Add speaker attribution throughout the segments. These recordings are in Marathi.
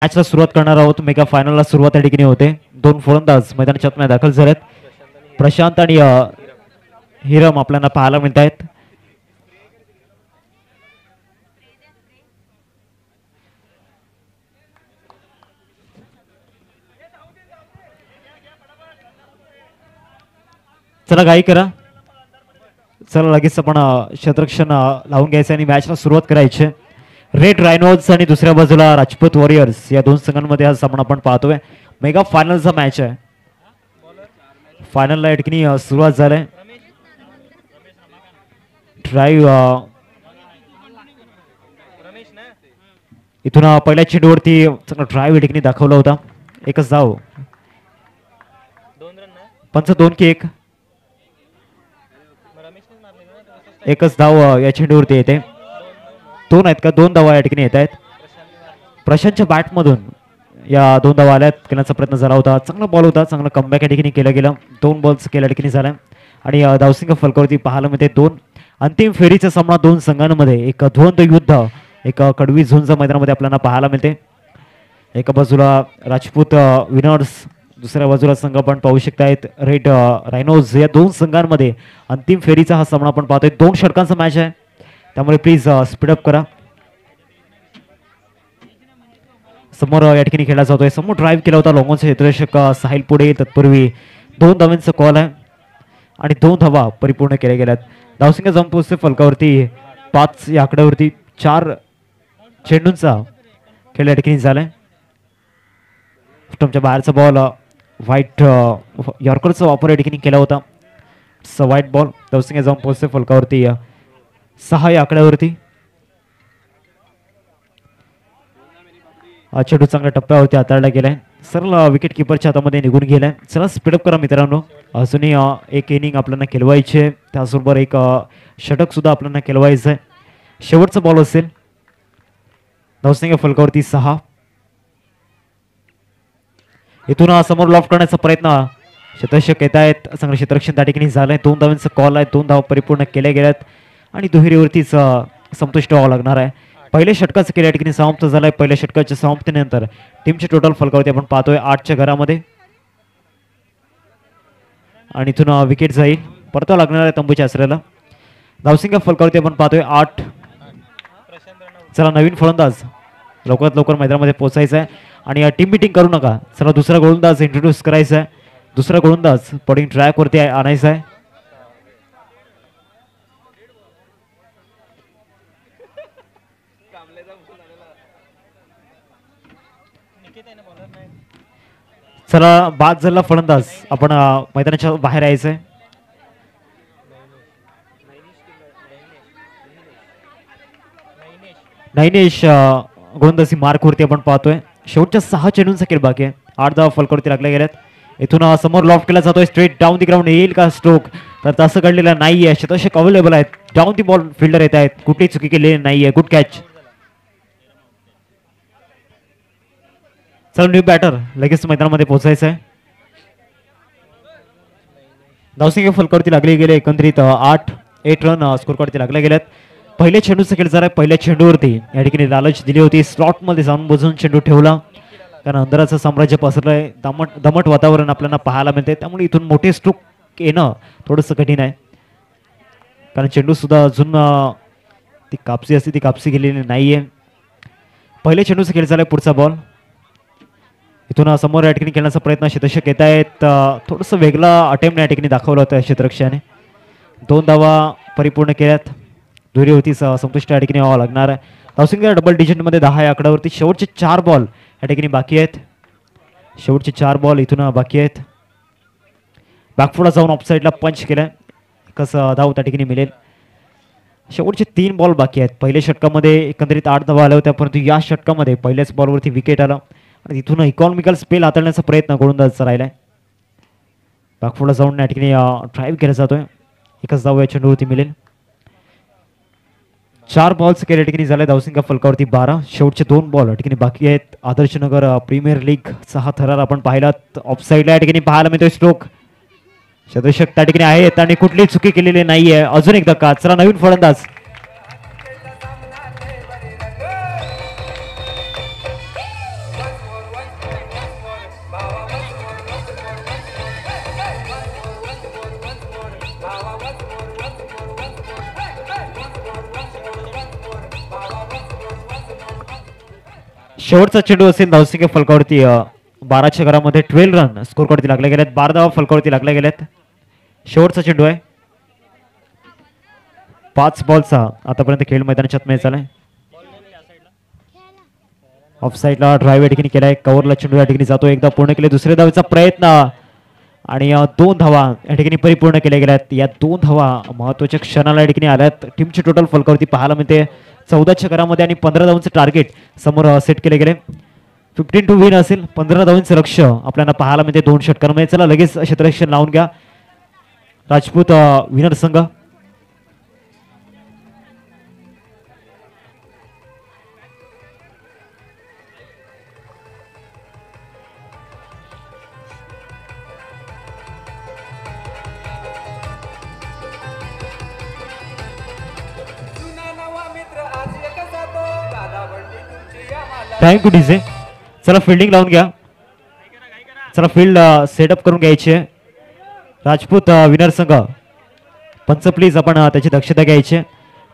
Speaker 1: मॅचला सुरुवात करणार आहोत. मेगा फायनलला सुरुवात या ठिकाणी होते. दोन फलंदाज मैदानाच्या आतमध्ये दाखल झालेत. प्रशांत आणि हिरम आपल्याला पाहायला मिळत आहेत. चला घाई करा. चला लगेच आपण क्षेत्ररक्षण लावून घ्यायचं आणि मॅचला सुरुवात करायची. रेड रायनोज आणि दुसऱ्या बाजूला राजपूत वॉरियर्स या दोन संघांमध्ये आज सामना आपण पाहतोय. मेगा फायनलचा मॅच आहे. फायनलला या ठिकाणी सुरुवात झाली. ड्राईव्ह इथून पहिल्या चेंडूवरती चांगला ड्राईव्ह या ठिकाणी दाखवला होता. एकच धाव. पंच 2-1. एकच धाव या चेंडूवरती येते. दोन आहेत का? दोन धावा या ठिकाणी येत आहेत. प्रशांतच्या बॅटमधून या दोन धावा आल्यात. खेळण्याचा प्रयत्न झाला होता. चांगला बॉल होता. चांगला कमबॅक या ठिकाणी केलं गेलं. 2 बॉल्स केल्या ठिकाणी झाल्या आणि धावसंख्या फलकावरती पाहायला मिळते 2. अंतिम फेरीचा सामना दोन संघांमध्ये एक धुवंत युद्ध एक कडवी झुंज मैदानामध्ये आपल्याला पाहायला मिळते. एका बाजूला राजपूत विनर्स, दुसऱ्या बाजूला संघ आपण पाहू शकतायत रेड रायनोज. या दोन संघांमध्ये अंतिम फेरीचा हा सामना आपण पाहतोय. 2 षटकांचा मॅच आहे, त्यामुळे प्लीज स्पीडअप करा. समोर या ठिकाणी खेळला जातोय. समोर ड्राईव्ह केला होता लॉंगॉनचा क्षेत्ररक्षक साहिल पुढे. तत्पूर्वी 2 धावांचा कॉल आहे आणि 2 धावा परिपूर्ण केल्या गेल्यात. धावसंख्या जाऊन पोहोचते फलकावरती 5 या आकड्यावरती. 4 चेंडूंचा खेळ या ठिकाणी झालाय. स्टंपच्या बाहेरचा बॉल व्हाईट यॉर्करचा वापर या ठिकाणी केला होता. White ball. धावसंख्या जाऊन पोहोचते फलकावरती 6 या आकड्यावरती. चेंडू चांगल्या टप्प्यावरती हाताळला गेलाय. सरळ विकेट किपरच्या हातामध्ये निघून गेलाय. चला स्पीडअप करा मित्रांनो. अजूनही एक इनिंग आपल्याला खेळवायची आहे. त्याचबरोबर एक षटक सुद्धा आपल्याला खेळवायचं आहे. शेवटचा बॉल असेल. धावसंख्या फलकावरती 6. इथून समोर लॉफ्ट करण्याचा प्रयत्न क्षेत्ररक्षक येत आहेत. चांगलं क्षेत्ररक्षण त्या ठिकाणी झालंय. 2 धावांचा कॉल आहे. 2 धावा परिपूर्ण केल्या गेल्यात आणि दुहेरीवरतीच संतुष्ट व्हावं लागणार आहे. पहिल्या षटकाचं केल्या ठिकाणी समाप्त झालाय. पहिल्या षटकाच्या समाप्तीनंतर टीमचे टोटल फलकावरती आपण पाहतोय 8च्या घरामध्ये आणि इथून विकेट जाईल. परतावा लागणार आहे तंबूच्या आसऱ्याला. धावसंख्या फलकावरती आपण पाहतोय 8. चला नवीन फलंदाज लवकरात लवकर मैदानामध्ये पोहोचायचं आहे आणि टीम मिटिंग करू नका. चला दुसरा गोलंदाज इंट्रोड्यूस करायचा आहे. दुसरा गोलंदाज बॉलिंग ट्रॅकवरती आणायचा आहे. चला बाद झाला फलंदाज आपण मैदानाच्या बाहेर यायचंय. नैनेश गोलंदाजी मार्कवरती आपण पाहतोय. शेवटच्या 6 चेंडूंचा खेळ बाकी आहे. 8 धावा फलकावरती लागल्या गेल्यात. इथून समोर लॉफ्ट केला जातोय. Straight down the ground. येईल का स्ट्रोक? तर तसं घडलेलं नाहीये. क्षेत्ररक्षक अवेलेबल आहेत. डाऊन दी बॉल फिल्डर येत आहेत. कुठलीही चुकी केलेली नाहीये. Good catch. चला न्यू बॅटर लगेच मैदानामध्ये पोहोचायचं आहे. धावसंख्या फलकावरती लागले गेले एकंदरीत 8 रन स्कोरवरती लागले गेल्यात. पहिल्या चेंडूचा खेळ झाला. पहिल्या चेंडूवरती या ठिकाणी लालच दिली होती. स्लॉटमध्ये जाऊन बुजून चेंडू ठेवला, कारण अंधाराचं साम्राज्य पसरलंय. दमट वातावरण आपल्याला पाहायला मिळते. त्यामुळे इथून मोठे स्ट्रोक येणं थोडंसं कठीण आहे, कारण चेंडू सुद्धा अजून ती कापसी असते ती कापसी गेलेली नाहीये. पहिल्या चेंडूचा खेळ झालाय. पुढचा बॉल. इथून समोर या ठिकाणी खेळण्याचा प्रयत्न क्षेत्ररक्षक येत आहेत. थोडंसं वेगळा अटेम्प्ट या ठिकाणी दाखवलं होतं क्षेत्ररक्षकाने. 2 धावा परिपूर्ण केल्यात. दुहेरी होती संतुष्ट या ठिकाणी व्हावं लागणार आहे. धावसंख्या डबल डिजिटमध्ये 10 या आकड्यावरती. शेवटचे 4 बॉल या ठिकाणी बाकी आहेत. शेवटचे 4 बॉल इथून बाकी आहेत. बॅकफुटला जाऊन ऑफ साईडला पंच केलाय. एकच धाव त्या ठिकाणी मिळेल. शेवटचे 3 बॉल बाकी आहेत. पहिल्या षटकामध्ये एकंदरीत 8 धावा आल्या होत्या, परंतु या षटकामध्ये पहिल्याच बॉलवरती विकेट आला आणि तिथून इकॉनॉमिकल स्पेल हाताळण्याचा प्रयत्न गोलंदाजाचा राहिलाय. बॅकफुटला जाऊन या ठिकाणी ड्राईव्ह केला जातोय. एकच धाव या चेंडूवरती मिळेल. 4 बॉल्स केल्या ठिकाणी झाले. धावसंख्या फलकावरती 12. शेवटचे 2 बॉल या ठिकाणी बाकी आहेत. आदर्श नगर प्रीमियर लीगचा हा थरार आपण पाहिलात. ऑफ साईडला या ठिकाणी पाहायला मिळतोय स्ट्रोक. क्षेत्ररक्षक त्या ठिकाणी आहेत आणि कुठलीही चुकी केलेली नाहीये. अजून एकदा का. चला नवीन फलंदाज शेवटचा चेंडू असेल धावसंख्या फलकावरती 12च्या घरामध्ये 12 रन स्कोर वरती लागले गेलेत. 12 धावा फलकावरती लागल्या गेल्यात. शेवटचा चेंडू आहे. 5 बॉलचा आतापर्यंत खेळ मैदानाच्या मॅच झालाय. ऑफ साईडला ड्राईव्ह या ठिकाणी केलाय. कव्हरला चेंडू या ठिकाणी जातो. एकदा पूर्ण केले. दुसऱ्या धावेचा प्रयत्न आणि 2 धावा या ठिकाणी परिपूर्ण केल्या गेल्यात. या 2 धावा महत्वाच्या क्षणाला या ठिकाणी आल्यात. टीमची टोटल फलकावरती पाहायला मिळते 14च्या घरामध्ये आणि 15 धावांचं टार्गेट समोर सेट केले गेले. 15 to win असेल. 15 धावांचं लक्ष आपल्याला पाहायला मिळते 2 षटकांमध्ये. चला लगेच क्षेत्ररक्षण लावून घ्या राजपूत विनर संघ. Thank you DJ. चला फिल्डिंग लावून घ्या. चला फील्ड सेटअप करून घ्यायची आहे राजपूत विनर संघ. पंच प्लीज आपण त्याची दक्षता घ्यायची.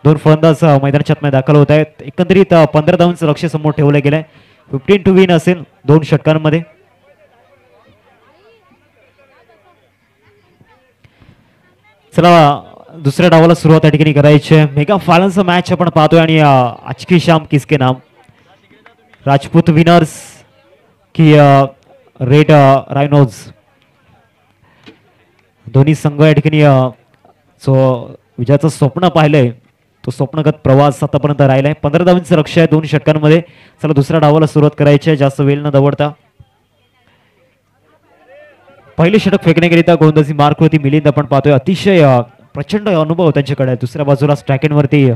Speaker 1: 2 फलंदाज मैदानाच्या आतमध्ये दाखल होत आहेत. एकंदरीत 15 धावांचं लक्ष समोर ठेवलं गेलंय. 15 to win असेल 2 षटकांमध्ये. चला दुसऱ्या डावाला सुरुवात या ठिकाणी करायची आहे. मेगा फायनलचा मॅच आपण पाहतोय आणि आज की शाम किसके नाम राजपूत विनर्स की रेड रायनोज दोन्ही संघ या ठिकाणी जो विजयाचं स्वप्न पाहिलंय तो स्वप्नगत प्रवास आतापर्यंत राहिलाय. 15 धावांचं लक्ष आहे 2 षटकांमध्ये. चला दुसऱ्या डावाला सुरुवात करायची आहे जास्त वेळ न दवडता. पहिले षटक फेकण्याकरिता गोलंदाजी मार्कवरती मिलिंद आपण पाहतोय. अतिशय प्रचंड अनुभव त्यांच्याकडे. दुसऱ्या बाजूला स्ट्रायकेनवरती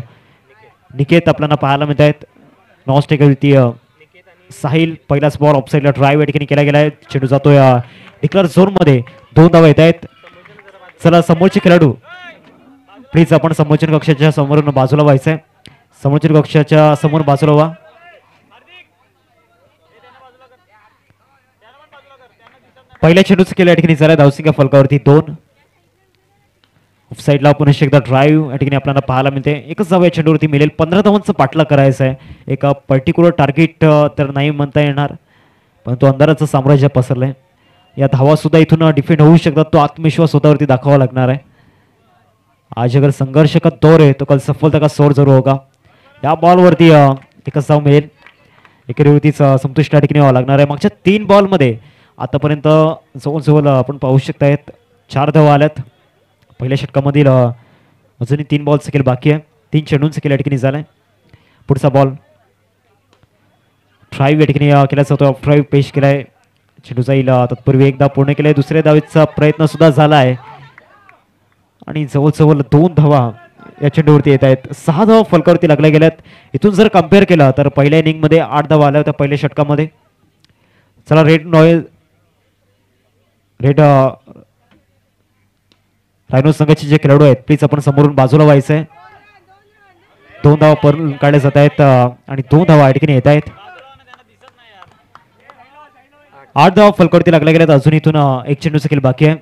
Speaker 1: निकेत आपल्याला पाहायला मिळत आहेत. नॉन स्ट्रायकरवरती साहिल. पहिलाच बॉल ऑफसाईडला ड्राईव्ह या ठिकाणी केला गेलाय. चेंडू जातोय डिक्लेअर झोन मध्ये. 2 धावा येत आहेत. चला समोरचे खेळाडू प्लीज आपण समोरच्या कक्षाच्या समोरून बाजूला व्हायचंय. समोरच्या कक्षाच्या समोर बाजूला व्हा. पहिल्या चेंडूच केलं या ठिकाणी जरा धावसंख्या फलकावरती 2. ऑफसाईडला पुन्हा एकदा ड्राईव्ह या ठिकाणी आपल्याला पाहायला मिळते. एकच धाव या चेंडूवरती मिळेल. 15 धावांचा पाठला करायचा आहे. एका पर्टिक्युलर टार्गेट तर नाही म्हणता येणार परंतु अंधाराचं साम्राज्य पसरलंय. या धावा सुद्धा इथून डिफेंड होऊ शकतात. तो आत्मविश्वास स्वतःवरती दाखवावा लागणार आहे. आज अगर संघर्ष का दौर है तो कल सफलता का सोर जरूर होगा. या बॉलवरती एकच धाव मिळेल. एकेरीवरतीच संतुष्ट या ठिकाणी व्हावं लागणार आहे. मागच्या 3 बॉलमध्ये आतापर्यंत जवळजवळ आपण पाहू शकतायत 4 धावा आल्यात. पहिल्या षटकामधील अजूनही 3 बॉलचं खेळ बाकी आहे. 3 चेंडूंचं खेळ या ठिकाणी झालाय. पुढचा बॉल ड्राईव्ह या ठिकाणी केला जातो. ड्राईव्ह पेश केलाय. चेंडू जाईल तत्पूर्वी एकदा पूर्ण केलाय. दुसऱ्या धावेचा प्रयत्न सुद्धा झाला आहे आणि जवळजवळ 2 धावा या चेंडूवरती येत आहेत. 6 धावा फलकावरती लागल्या गेल्यात. इथून जर कम्पेअर केला तर पहिल्या इनिंगमध्ये 8 धावा आल्या होत्या पहिल्या षटकामध्ये. चला रेड रायनो संघाचे जे खेळाडू आहेत प्लीज आपण समोरून बाजूला व्हायचंय. 2 धावा परून काढल्या जात आहेत आणि 2 धावा या ठिकाणी येत आहेत. 8 धावा फलकावरती लागल्या गेल्यात. अजून इथून 1 चेंडूचा खेळ बाकी आहे.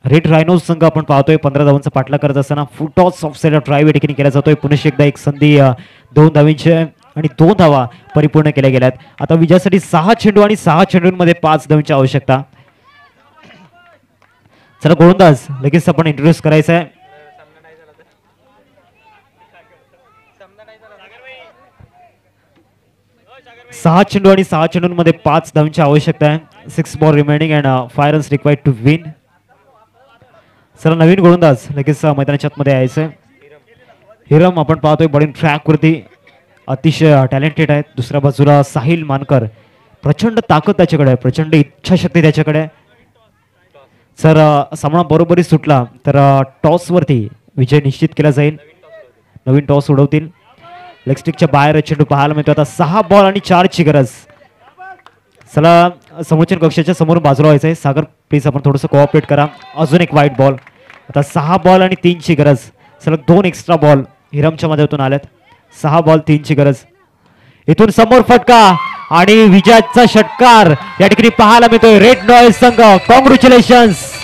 Speaker 1: रेड रायनोज संघ आपण पाहतोय 15 धावांचा पाठला करत असताना फुल टॉस ऑफ साईड ड्राईव्ह या ठिकाणी केला जातोय. पुन्हा एकदा एक संधी 2 धावींची आणि 2 धावा परिपूर्ण केल्या गेल्यात. आता विजयासाठी 6 चेंडू आणि 6 चेंडूंमध्ये 5 धावांची आवश्यकता. चला गोलंदाज लगेच आपण इंट्रोड्यूस करायचा आहे. सहा चेंडू आणि 6 चेंडूंमध्ये 5 धावांची आवश्यकता आहे. 6 ball remaining and 5 runs required to win. चला नवीन गोलंदाज लगेच मैदानाच्या आतमध्ये यायचंय. हिरम आपण पाहतोय बॉलिंग ट्रॅक वरती अतिशय टॅलेंटेड आहेत. दुसऱ्या बाजूला साहिल मानकर प्रचंड ताकद त्याच्याकडे आहे. प्रचंड इच्छाशक्ती त्याच्याकडे आहे. जर सामना बरोबरी सुटला तर टॉस वरती विजय निश्चित केला जाईल. नवीन टॉस उडवतील. लेग स्टिकच्या बाहेर चेंडू पाहायला मिळतो. आता 6 बॉल आणि 4 ची गरज. चला समोरच्या कक्षाच्या समोर बाजूला व्हायचंय. सागर प्लीज आपण थोडंसं कोऑपरेट करा. अजून एक वाईट बॉल. आता 6 बॉल आणि 3 ची गरज. चला 2 एक्स्ट्रा बॉल हिरमच्या माध्यमातून आल्यात. 6 बॉल 3 ची गरज. इथून समोर फटका आणि विजयाचा षटकार या ठिकाणी पाहायला मिळतोय. रेड नॉईज संघ कॉंग्रॅच्युलेशन्स.